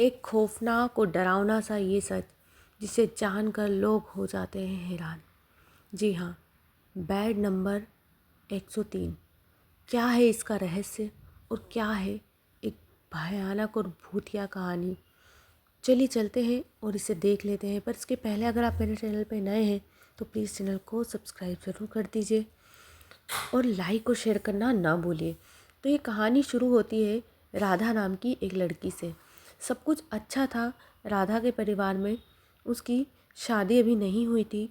एक खौफनाक और डरावना सा ये सच जिसे जानकर लोग हो जाते हैं हैरान। जी हाँ, बेड नंबर 103। क्या है इसका रहस्य और क्या है एक भयानक और भूतिया कहानी। चलिए चलते हैं और इसे देख लेते हैं। पर इसके पहले अगर आप मेरे चैनल पर नए हैं तो प्लीज़ चैनल को सब्सक्राइब ज़रूर कर दीजिए और लाइक और शेयर करना ना भूलिए। तो ये कहानी शुरू होती है राधा नाम की एक लड़की से। सब कुछ अच्छा था राधा के परिवार में। उसकी शादी अभी नहीं हुई थी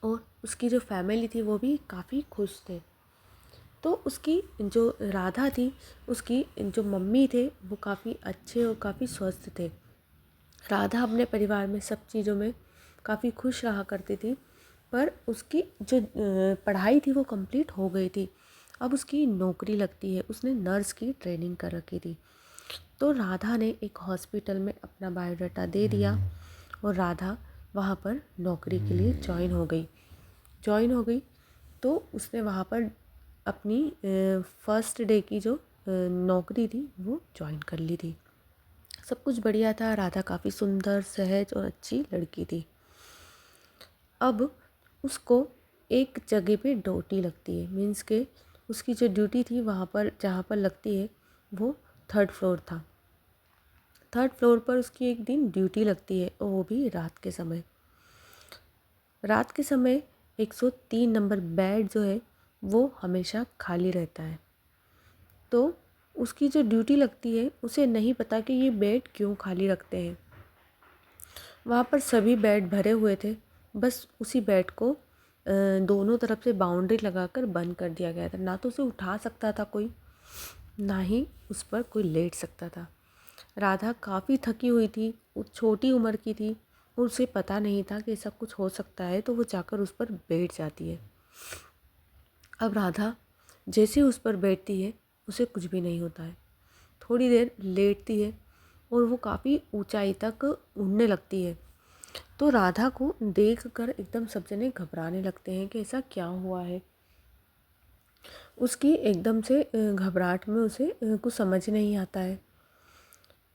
और उसकी जो फैमिली थी वो भी काफ़ी खुश थे। तो उसकी जो राधा थी, उसकी जो मम्मी थे वो काफ़ी अच्छे और काफ़ी स्वस्थ थे। राधा अपने परिवार में सब चीज़ों में काफ़ी खुश रहा करती थी। पर उसकी जो पढ़ाई थी वो कंप्लीट हो गई थी। अब उसकी नौकरी लगती है। उसने नर्स की ट्रेनिंग कर रखी थी। तो राधा ने एक हॉस्पिटल में अपना बायोडाटा दे दिया और राधा वहाँ पर नौकरी के लिए जॉइन हो गई। तो उसने वहाँ पर अपनी फर्स्ट डे की जो नौकरी थी वो जॉइन कर ली थी। सब कुछ बढ़िया था। राधा काफ़ी सुंदर, सहज और अच्छी लड़की थी। अब उसको एक जगह पे ड्यूटी लगती है। मीन्स के उसकी जो ड्यूटी थी वहाँ पर जहाँ पर लगती है वो 3rd फ्लोर था। 3rd फ्लोर पर उसकी एक दिन ड्यूटी लगती है और वो भी रात के समय। रात के समय 103 नंबर बेड जो है वो हमेशा खाली रहता है। तो उसकी जो ड्यूटी लगती है उसे नहीं पता कि ये बेड क्यों खाली रखते हैं। वहाँ पर सभी बेड भरे हुए थे। बस उसी बेड को दोनों तरफ से बाउंड्री लगाकर बंद कर दिया गया था। ना तो उसे उठा सकता था कोई, ना ही उस पर कोई लेट सकता था। राधा काफ़ी थकी हुई थी। वो छोटी उम्र की थी और उसे पता नहीं था कि ऐसा कुछ हो सकता है। तो वो जाकर उस पर बैठ जाती है। अब राधा जैसे उस पर बैठती है उसे कुछ भी नहीं होता है। थोड़ी देर लेटती है और वो काफ़ी ऊंचाई तक उड़ने लगती है। तो राधा को देखकर एकदम सब जने घबराने लगते हैं कि ऐसा क्या हुआ है। उसकी एकदम से घबराहट में उसे कुछ समझ नहीं आता है।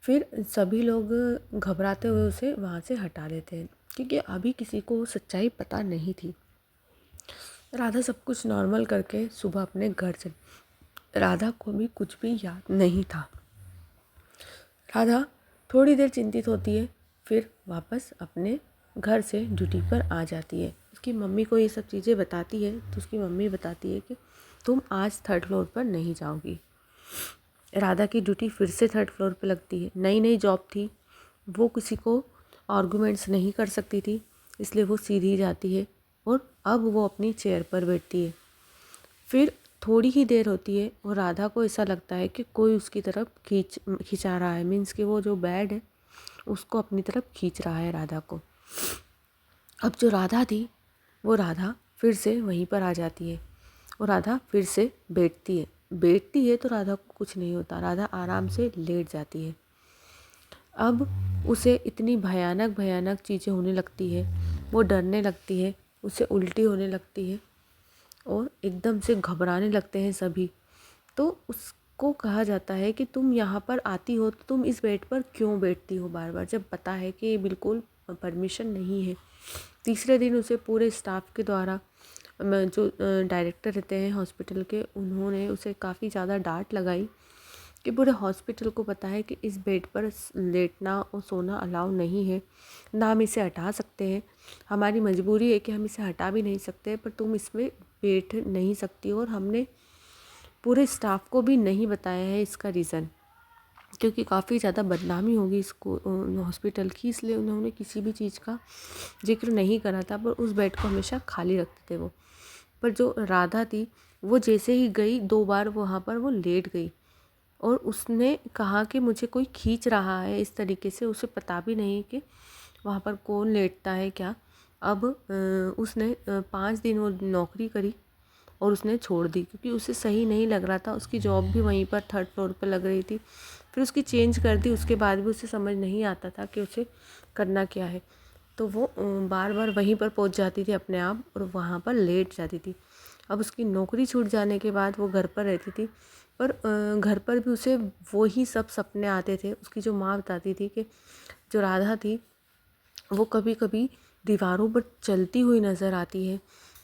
फिर सभी लोग घबराते हुए उसे वहाँ से हटा देते हैं क्योंकि अभी किसी को सच्चाई पता नहीं थी। राधा सब कुछ नॉर्मल करके सुबह अपने घर चली। राधा को भी कुछ भी याद नहीं था। राधा थोड़ी देर चिंतित होती है, फिर वापस अपने घर से ड्यूटी पर आ जाती है। उसकी मम्मी को ये सब चीज़ें बताती है तो उसकी मम्मी बताती है कि तुम आज 3rd फ्लोर पर नहीं जाओगी। राधा की ड्यूटी फिर से 3rd फ्लोर पर लगती है। नई नई जॉब थी, वो किसी को आर्गूमेंट्स नहीं कर सकती थी, इसलिए वो सीधी जाती है और अब वो अपनी चेयर पर बैठती है। फिर थोड़ी ही देर होती है और राधा को ऐसा लगता है कि कोई उसकी तरफ खींचा रहा है। मीन्स कि वो जो बेड है उसको अपनी तरफ खींच रहा है राधा को। अब जो राधा थी वो राधा फिर से वहीं पर आ जाती है और राधा फिर से बैठती है तो राधा को कुछ नहीं होता। राधा आराम से लेट जाती है। अब उसे इतनी भयानक भयानक चीज़ें होने लगती है। वो डरने लगती है, उसे उल्टी होने लगती है और एकदम से घबराने लगते हैं सभी। तो उसको कहा जाता है कि तुम यहाँ पर आती हो तो तुम इस बेड पर क्यों बैठती हो बार बार, जब पता है कि ये बिल्कुल परमिशन नहीं है। तीसरे दिन उसे पूरे स्टाफ के द्वारा जो डायरेक्टर रहते हैं हॉस्पिटल के, उन्होंने उसे काफ़ी ज़्यादा डांट लगाई कि पूरे हॉस्पिटल को पता है कि इस बेड पर लेटना और सोना अलाउ नहीं है, ना हम इसे हटा सकते हैं। हमारी मजबूरी है कि हम इसे हटा भी नहीं सकते, पर तुम इसमें बैठ नहीं सकती। और हमने पूरे स्टाफ को भी नहीं बताया है इसका रीज़न, क्योंकि काफ़ी ज़्यादा बदनामी होगी इसको हॉस्पिटल की, इसलिए उन्होंने किसी भी चीज़ का जिक्र नहीं करा था। पर उस बेड को हमेशा खाली रखते थे वो। पर जो राधा थी वो जैसे ही गई 2 बार वहाँ पर वो लेट गई और उसने कहा कि मुझे कोई खींच रहा है इस तरीके से। उसे पता भी नहीं कि वहाँ पर कौन लेटता है क्या। अब उसने 5 दिन वो नौकरी करी और उसने छोड़ दी क्योंकि उसे सही नहीं लग रहा था। उसकी जॉब भी वहीं पर 3rd फ्लोर पर लग रही थी। फिर उसकी चेंज कर दी, उसके बाद भी उसे समझ नहीं आता था कि उसे करना क्या है। तो वो बार बार वहीं पर पहुंच जाती थी अपने आप और वहाँ पर लेट जाती थी। अब उसकी नौकरी छूट जाने के बाद वो घर पर रहती थी, पर घर पर भी उसे वो ही सब सपने आते थे। उसकी जो माँ बताती थी कि जो राधा थी वो कभी कभी दीवारों पर चलती हुई नज़र आती है,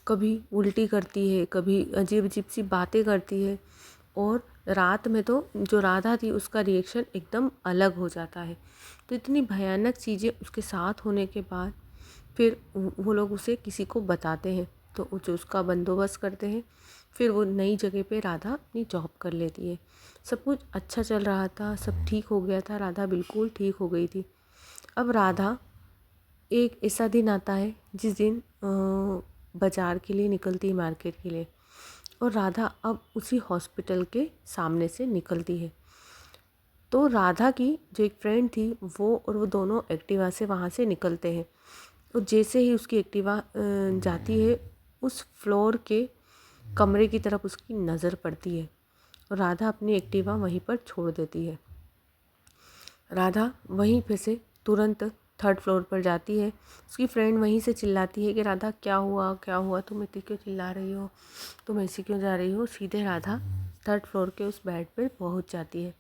कभी उल्टी करती है, कभी अजीब अजीब सी बातें करती है, और रात में तो जो राधा थी उसका रिएक्शन एकदम अलग हो जाता है। तो इतनी भयानक चीज़ें उसके साथ होने के बाद फिर वो लोग उसे किसी को बताते हैं, तो वो जो उसका बंदोबस्त करते हैं। फिर वो नई जगह पे राधा अपनी जॉब कर लेती है। सब कुछ अच्छा चल रहा था, सब ठीक हो गया था, राधा बिल्कुल ठीक हो गई थी। अब राधा, एक ऐसा दिन आता है जिस दिन बाज़ार के लिए निकलती है, मार्केट के लिए, और राधा अब उसी हॉस्पिटल के सामने से निकलती है। तो राधा की जो एक फ्रेंड थी वो और वो दोनों एक्टिवा से वहाँ से निकलते हैं। और जैसे ही उसकी एक्टिवा जाती है, उस फ्लोर के कमरे की तरफ उसकी नज़र पड़ती है और राधा अपनी एक्टिवा वहीं पर छोड़ देती है। राधा वहीं पे से तुरंत थर्ड फ्लोर पर जाती है। उसकी फ्रेंड वहीं से चिल्लाती है कि राधा क्या हुआ, क्या हुआ, तुम इतनी क्यों चिल्ला रही हो, तुम ऐसी क्यों जा रही हो। सीधे राधा थर्ड फ्लोर के उस बेड पर पहुंच जाती है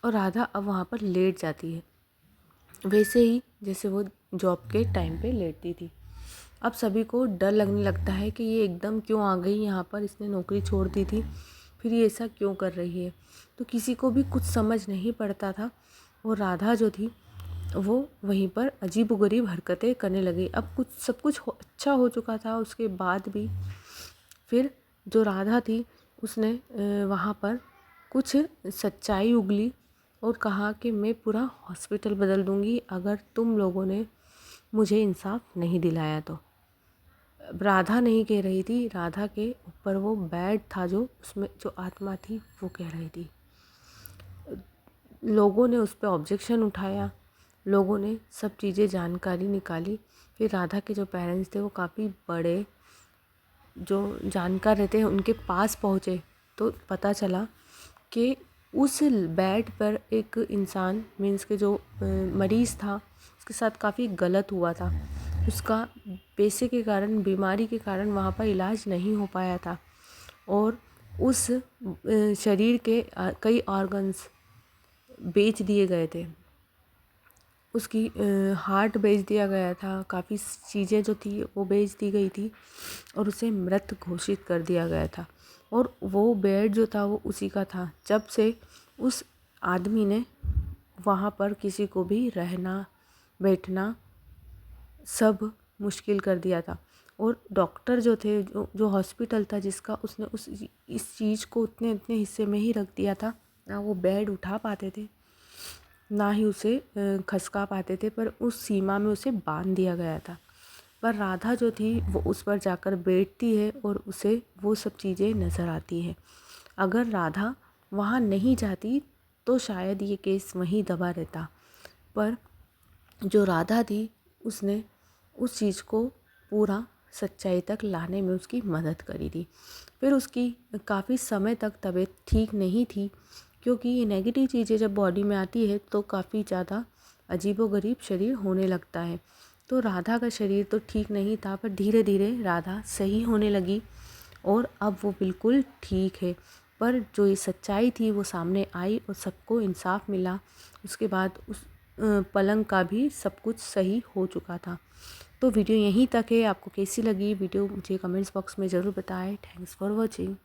और राधा अब वहाँ पर लेट जाती है, वैसे ही जैसे वो जॉब के टाइम पे लेटती थी। अब सभी को डर लगने लगता है कि ये एकदम क्यों आ गई यहाँ पर, इसने नौकरी छोड़ दी थी, फिर ये ऐसा क्यों कर रही है। तो किसी को भी कुछ समझ नहीं पड़ता था और राधा जो थी वो वहीं पर अजीबोगरीब हरकतें करने लगी। अब कुछ सब कुछ अच्छा हो चुका था उसके बाद भी फिर जो राधा थी उसने वहाँ पर कुछ सच्चाई उगली और कहा कि मैं पूरा हॉस्पिटल बदल दूँगी अगर तुम लोगों ने मुझे इंसाफ नहीं दिलाया तो। राधा नहीं कह रही थी, राधा के ऊपर वो बेड था जो उसमें जो आत्मा थी वो कह रही थी। लोगों ने उस पर ऑब्जेक्शन उठाया, लोगों ने सब चीज़ें जानकारी निकाली। फिर राधा के जो पेरेंट्स थे वो काफ़ी बड़े जो जानकार रहते हैं उनके पास पहुँचे तो पता चला कि उस बेड पर एक इंसान मीन्स के जो मरीज़ था उसके साथ काफ़ी गलत हुआ था। उसका पैसे के कारण, बीमारी के कारण वहाँ पर इलाज नहीं हो पाया था और उस शरीर के कई ऑर्गन्स बेच दिए गए थे। उसकी हार्ट बेच दिया गया था, काफ़ी चीज़ें जो थी वो बेच दी गई थी और उसे मृत घोषित कर दिया गया था। और वो बेड जो था वो उसी का था जब से उस आदमी ने वहाँ पर किसी को भी रहना बैठना सब मुश्किल कर दिया था। और डॉक्टर जो थे, जो हॉस्पिटल था जिसका, उसने इस चीज़ को उतने उतने हिस्से में ही रख दिया था, ना वो बेड उठा पाते थे ना ही उसे खसका पाते थे, पर उस सीमा में उसे बांध दिया गया था। पर राधा जो थी वो उस पर जाकर बैठती है और उसे वो सब चीज़ें नज़र आती है। अगर राधा वहाँ नहीं जाती तो शायद ये केस वहीं दबा रहता, पर जो राधा थी उसने उस चीज़ को पूरा सच्चाई तक लाने में उसकी मदद करी थी। फिर उसकी काफ़ी समय तक तबीयत ठीक नहीं थी क्योंकि ये नेगेटिव चीज़ें जब बॉडी में आती है तो काफ़ी ज़्यादा अजीबोगरीब शरीर होने लगता है। तो राधा का शरीर तो ठीक नहीं था, पर धीरे धीरे राधा सही होने लगी और अब वो बिल्कुल ठीक है। पर जो ये सच्चाई थी वो सामने आई और सबको इंसाफ मिला। उसके बाद उस पलंग का भी सब कुछ सही हो चुका था। तो वीडियो यहीं तक है। आपको कैसी लगी वीडियो मुझे कमेंट्स बॉक्स में ज़रूर बताएं। Thanks for watching.